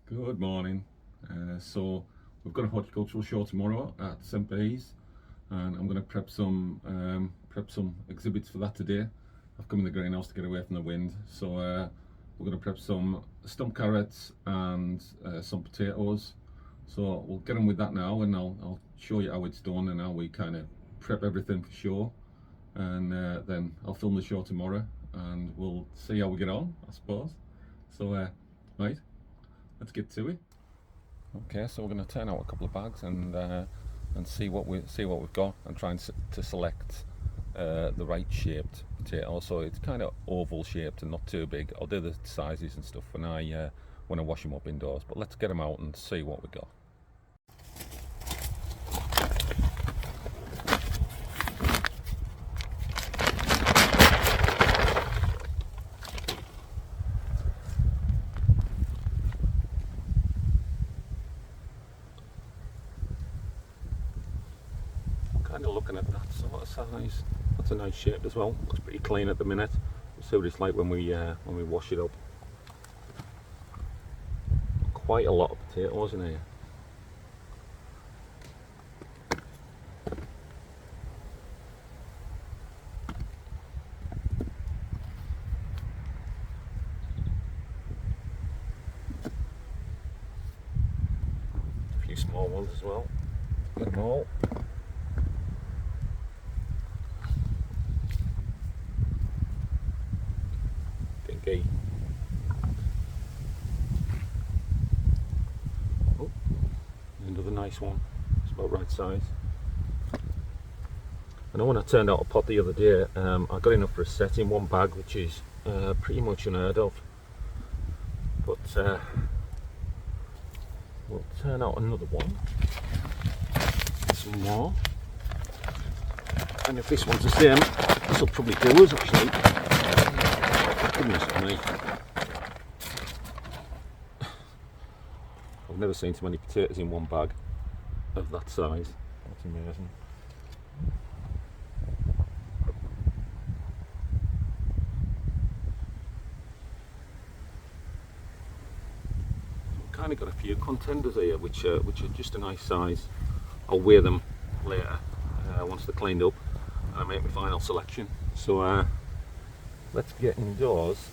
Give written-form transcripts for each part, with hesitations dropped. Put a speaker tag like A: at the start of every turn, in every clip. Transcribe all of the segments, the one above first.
A: Good morning. So we've got a horticultural show tomorrow at St Bees, and I'm going to prep some exhibits for that today. I've come in the greenhouse to get away from the wind, so we're going to prep some stump carrots and some potatoes. So we'll get on with that now, and I'll show you how it's done and how we kind of prep everything for show, and then I'll film the show tomorrow, and we'll see how we get on, I suppose. So right. Let's get to it. Okay, so we're going to turn out a couple of bags and see what we've got, and try to select the right shaped potato. So it's kind of oval shaped and not too big. I'll do the sizes and stuff when I wash them up indoors. But let's get them out and see what we got. Kind of looking at that sort of size. That's a nice shape as well. Looks pretty clean at the minute. We'll see what it's like when we wash it up. Quite a lot of potatoes in here. A few small ones as well. Get them all. Oh, another nice one. It's about right size. I know when I turned out a pot the other day, I got enough for a set in one bag, which is pretty much unheard of. But we'll turn out another one. Some more. And if this one's the same, this will probably do us actually. Goodness me. I've never seen so many potatoes in one bag of that size. That's amazing. I've kind of got a few contenders here which are just a nice size. I'll weigh them later once they're cleaned up and I make my final selection. So let's get indoors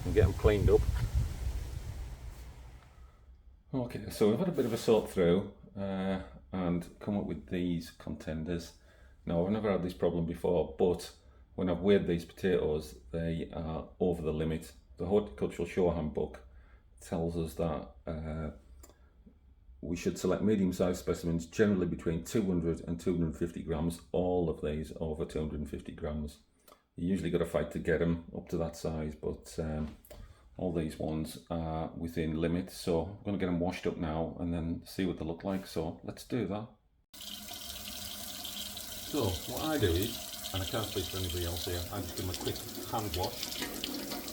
A: and get them cleaned up. Okay, so we've had a bit of a sort through and come up with these contenders. Now, I've never had this problem before, but when I've weighed these potatoes, they are over the limit. The Horticultural Show Handbook tells us that we should select medium-sized specimens, generally between 200 and 250 grams. All of these over 250 grams. You usually got to fight to get them up to that size, but all these ones are within limits. So I'm going to get them washed up now and then see what they look like. So let's do that. So what I do is, and I can't speak for anybody else here, I just give them a quick hand wash,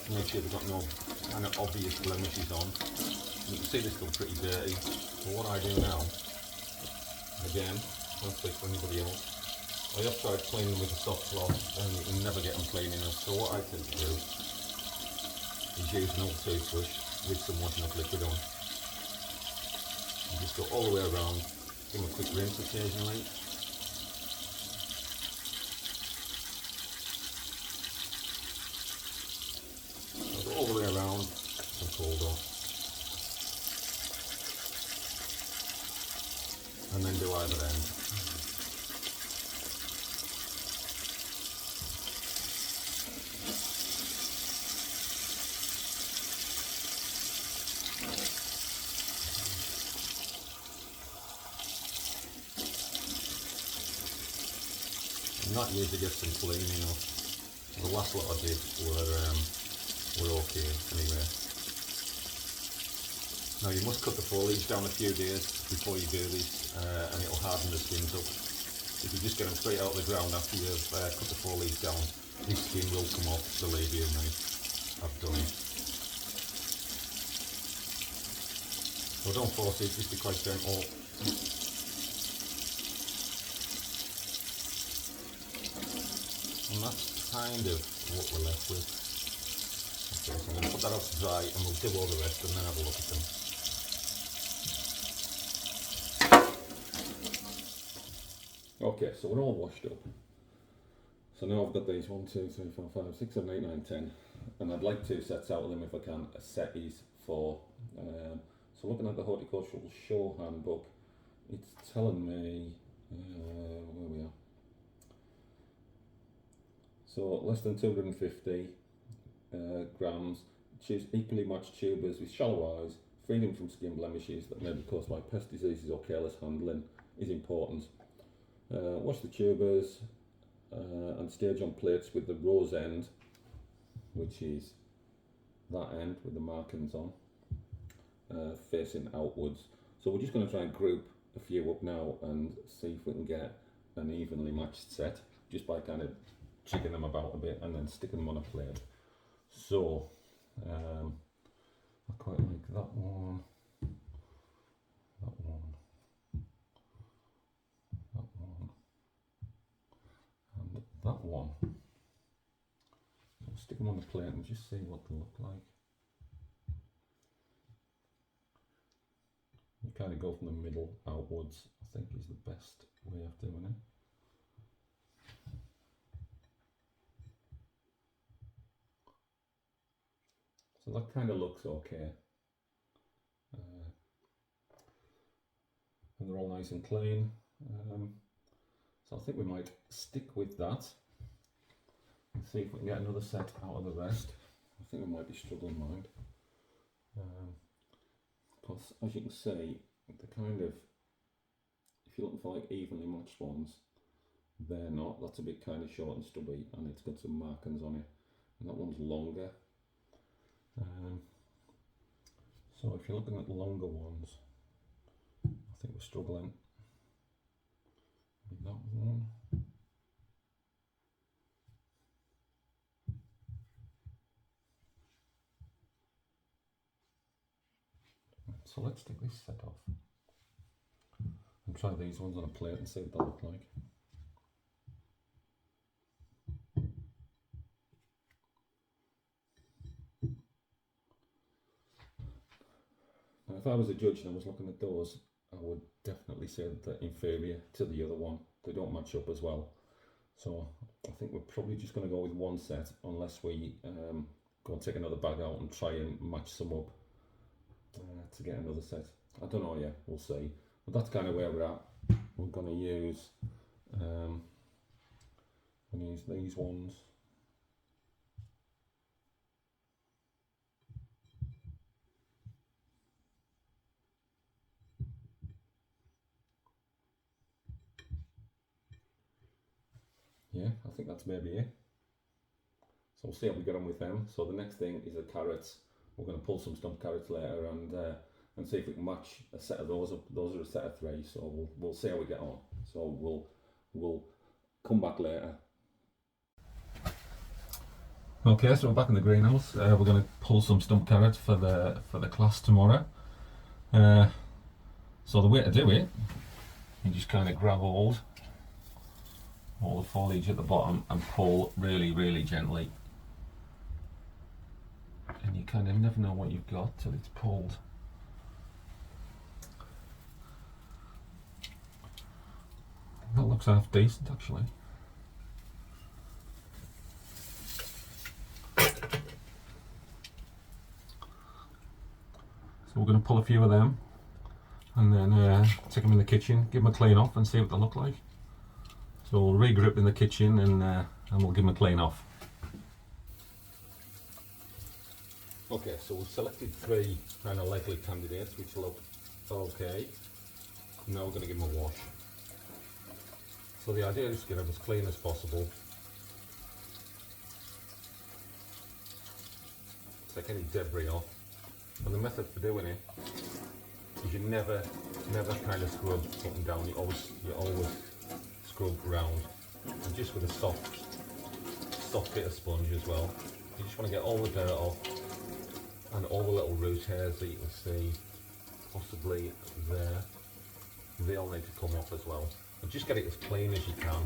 A: make sure they've got no kind of obvious blemishes on. You can see they're still pretty dirty. So what I do now, again, can't speak for anybody else, I have tried cleaning them with a soft cloth and you can never get them clean enough. So what I tend to do is use an old toothbrush with some washing up liquid on. You just go all the way around, give them a quick rinse occasionally. So go all the way around and cold off. And then do either end. Not usually gets them clean enough. The last lot I did were okay anyway. Now you must cut the foliage down a few days before you do this and it'll harden the skins up. If you just get them straight out of the ground after you've cut the foliage down, this skin will come off, believe you me, I've done it. So don't force it, just be quite gentle. And that's kind of what we're left with. Okay, so I'm going to put that out to dry and we'll do all the rest and then have a look at them. Okay, so we're all washed up. So now I've got these 1, 2, 3, 4, 5, 6, 7, 8, 9, 10, and I'd like 2 sets out of them if I can. A set is for. So looking at the horticultural show handbook, it's telling me where we are. So less than 250 grams. Choose equally matched tubers with shallow eyes. Freedom from skin blemishes that may be caused by pest diseases or careless handling is important. Wash the tubers and stage on plates with the rose end, which is that end with the markings on, facing outwards. So we're just going to try and group a few up now and see if we can get an evenly matched set just by kind of jigging them about a bit and then sticking them on a plate. So I quite like that one, that one, that one, and that one. So I'll stick them on the plate and just see what they look like. You kind of go from the middle outwards, I think is the best way of doing it. So that kind of looks okay. And they're all nice and clean. So I think we might stick with that and see if we can get another set out of the rest. I think we might be struggling, mind. Because as you can see, the kind of, if you're looking for like evenly matched ones, they're not. That's a bit kind of short and stubby, and it's got some markings on it. And that one's longer. So if you're looking at longer ones, I think we're struggling with that one. So let's take this set off and try these ones on a plate and see what they look like. Now if I was a judge and I was looking at those, I would definitely say that they're inferior to the other one. They don't match up as well. So I think we're probably just going to go with one set unless we go and take another bag out and try and match some up to get another set. I don't know yet, we'll see. But that's kind of where we're at. We're going to use these ones. Yeah, I think that's maybe it. So we'll see how we get on with them. So the next thing is the carrots. We're going to pull some stumped carrots later and see if we can match a set of those up. Those are a set of 3, so we'll see how we get on. So we'll come back later. Okay, so we're back in the greenhouse. We're going to pull some stumped carrots for the class tomorrow. So the way to do it, you just kind of grab hold all the foliage at the bottom and pull really, really gently. And you kind of never know what you've got till it's pulled. That looks half decent actually. So we're going to pull a few of them and then take them in the kitchen, give them a clean off and see what they look like. So we'll regroup in the kitchen and we'll give them a clean off. Okay, so we've selected 3 kind of likely candidates which look okay. Now we're going to give them a wash. So the idea is to get them as clean as possible. Take any debris off. And the method for doing it is you never kind of scrub up and down. You always scrub around, and just with a soft bit of sponge as well. You just want to get all the dirt off and all the little root hairs that you can see possibly there. They all need to come off as well. And just get it as clean as you can.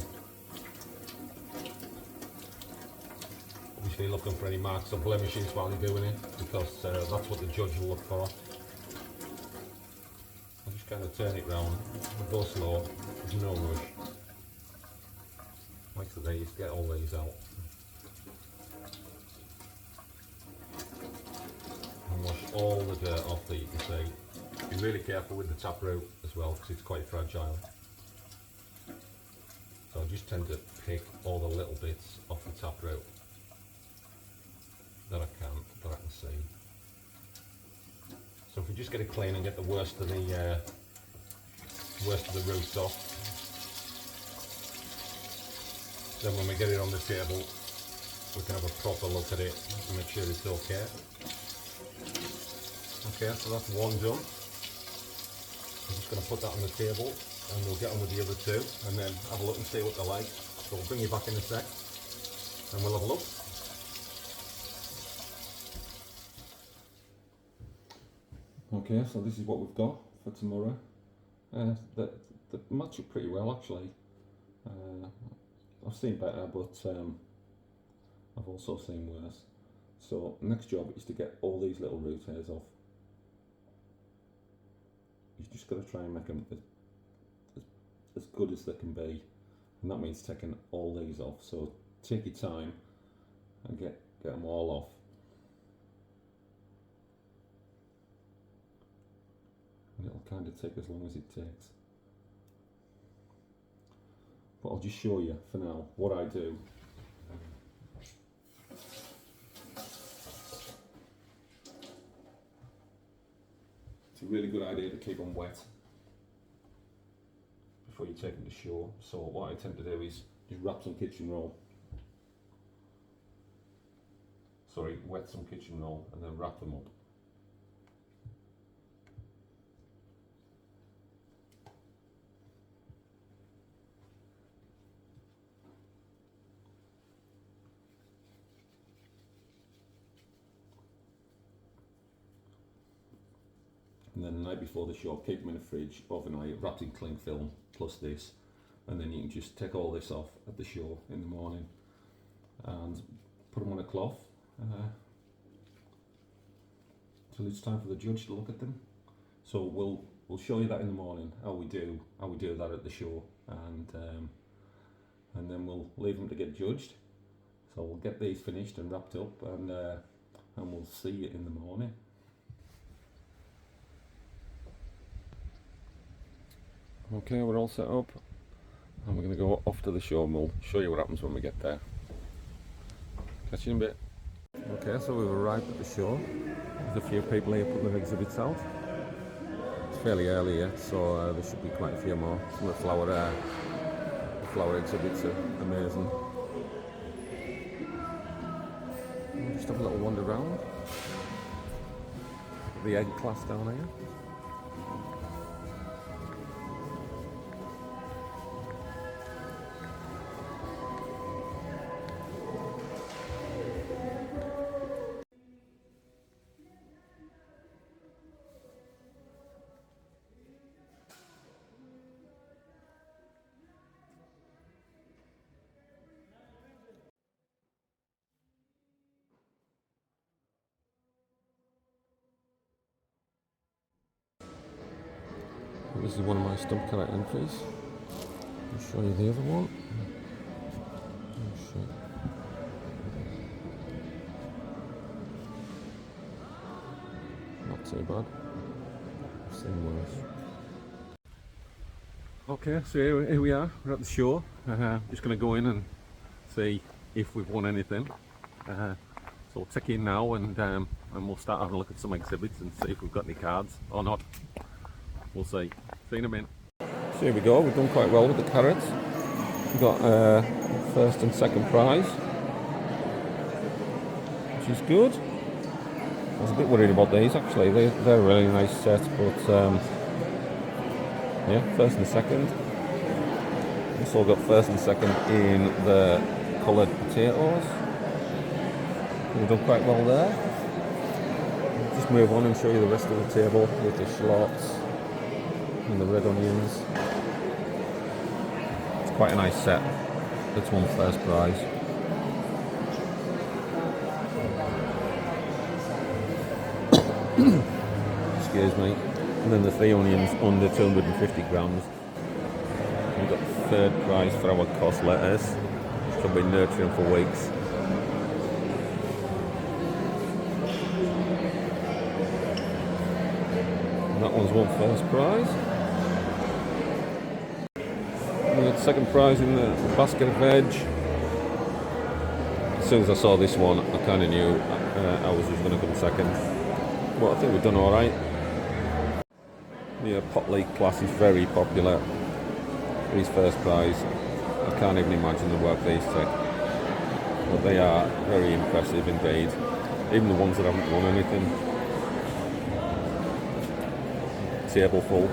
A: obviously looking for any marks or blemishes while you're doing it, because that's what the judge will look for. I'll just kind of turn it round, go slow, there's no rush. Like these, get all these out. And wash all the dirt off that you can see. Be really careful with the taproot as well, because it's quite fragile. So I just tend to pick all the little bits off the taproot that I can see. So if we just get it clean and get the worst of the roots off, then when we get it on the table, we can have a proper look at it and make sure it's okay. Okay, so that's one done. I'm just going to put that on the table and we'll get on with the other two and then have a look and see what they're like. So we'll bring you back in a sec and we'll have a look. Okay, so this is what we've got for tomorrow. They match up pretty well actually. I've seen better, but I've also seen worse. So next job is to get all these little root hairs off. You've just got to try and make them as good as they can be, and that means taking all these off. So take your time and get them all off. And it'll kind of take as long as it takes. But I'll just show you for now what I do. It's a really good idea to keep them wet before you take them to shore. So what I tend to do is just wrap some kitchen roll. Sorry, wet some kitchen roll and then wrap them up. And then the night before the show, keep them in the fridge overnight, wrapped in cling film, plus this. And then you can just take all this off at the show in the morning and put them on a cloth till it's time for the judge to look at them. So we'll show you that in the morning, how we do that at the show, and then we'll leave them to get judged. So we'll get these finished and wrapped up, and we'll see you in the morning. Okay, we're all set up and we're going to go off to the show and we'll show you what happens when we get there. Catch you in a bit. Okay, so we've arrived at the show. There's a few people here putting their exhibits out. It's fairly early yet, so there should be quite a few more. Some of the flower exhibits are amazing. We'll just have a little wander around. The egg class down here. This is one of my stump carrot entries. I'll show you the other one. Not too bad. I've seen worse. Okay, so here we are. We're at the show. Just going to go in and see if we've won anything. So we'll check in now and we'll start having a look at some exhibits and see if we've got any cards or not. We'll see. See you in a minute. So here we go, we've done quite well with the carrots. We've got first and second prize, which is good. I was a bit worried about these actually, they're a really nice set, but yeah, first and second. Also got first and second in the coloured potatoes. We've done quite well there. Just move on and show you the rest of the table with the shallots and the red onions. It's quite a nice set. That's won first prize.
B: Excuse me. And then the 3 onions under 250 grams. We've got third prize for our cost lettuce, which will be nurturing for weeks. And that one's won first prize. We got second prize in the basket of veg. As soon as I saw this one, I kind of knew ours was going to come second. But I think we've done alright. The pot leek class is very popular. These first prize, I can't even imagine the work these take. But they are very impressive indeed. Even the ones that haven't won anything. Table full.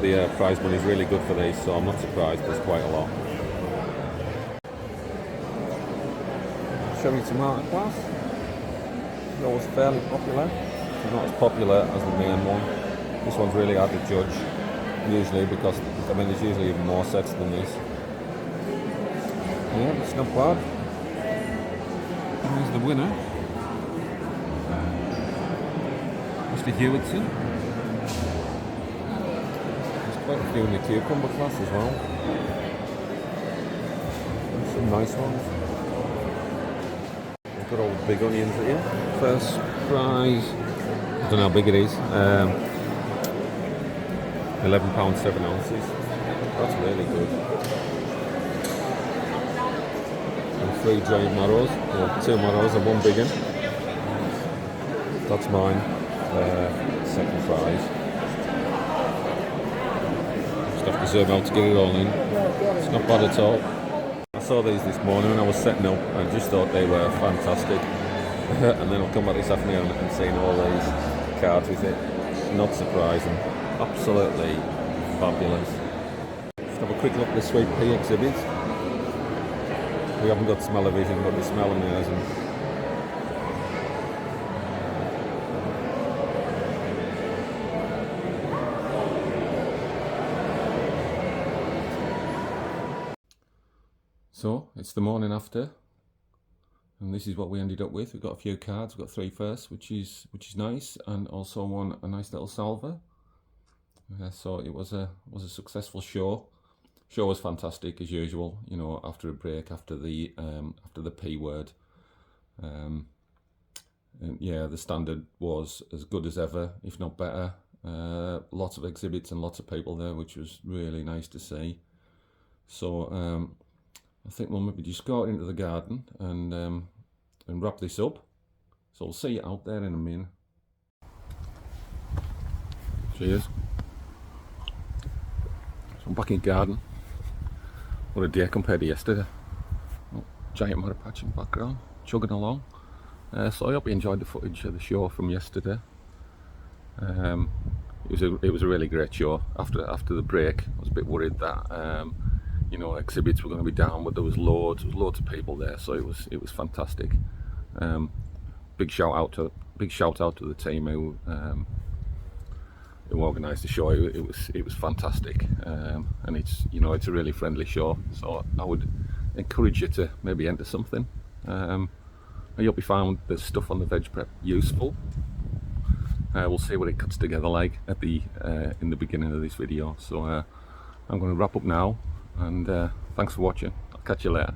B: The prize money is really good for these, so I'm not surprised there's quite a lot. Cherry tomato class. That was fairly popular. Not as popular as the main one. This one's really hard to judge, usually, because there's usually even more sets than this. Yeah, it's not bad. Here's the winner. Mr. Hewitson. There's quite a few in the cucumber class as well. There's some nice ones. We've got all the big onions here. First prize. I don't know how big it is. £11 7 ounces. That's really good. And 3 giant marrows, or 2 marrows and 1 big one. That's mine. Second prize. Just have to zoom out to get it all in. It's not bad at all. I saw these this morning when I was setting up and just thought they were fantastic. And then I'll come back this afternoon and seeing all these cards with it. Not surprising. Absolutely fabulous. Just have a quick look at the sweet pea exhibit. We haven't got smell-o-vision, but the smell amazing. So it's the morning after, and this is what we ended up with. We've got a few cards. We've got 3 firsts, which is nice, and also won a nice little salver. So it was a successful show. Show was fantastic as usual. You know, after a break, after the P word, and yeah, the standard was as good as ever, if not better. Lots of exhibits and lots of people there, which was really nice to see. So I think we'll maybe just go out into the garden and wrap this up. So we'll see you out there in a minute. Cheers. So I'm back in the garden. What a day compared to yesterday. Oh, giant marrow patch in the background, chugging along. So I hope you enjoyed the footage of the show from yesterday. It was a really great show. After the break, I was a bit worried that you know, exhibits were going to be down, but there was loads of people there, so it was fantastic. Big shout out to the team who organised the show. It was fantastic, and it's, you know, it's a really friendly show. So I would encourage you to maybe enter something. I hope you found the stuff on the veg prep useful. We'll see what it cuts together like at the in the beginning of this video. So I'm going to wrap up now, and thanks for watching. I'll catch you later.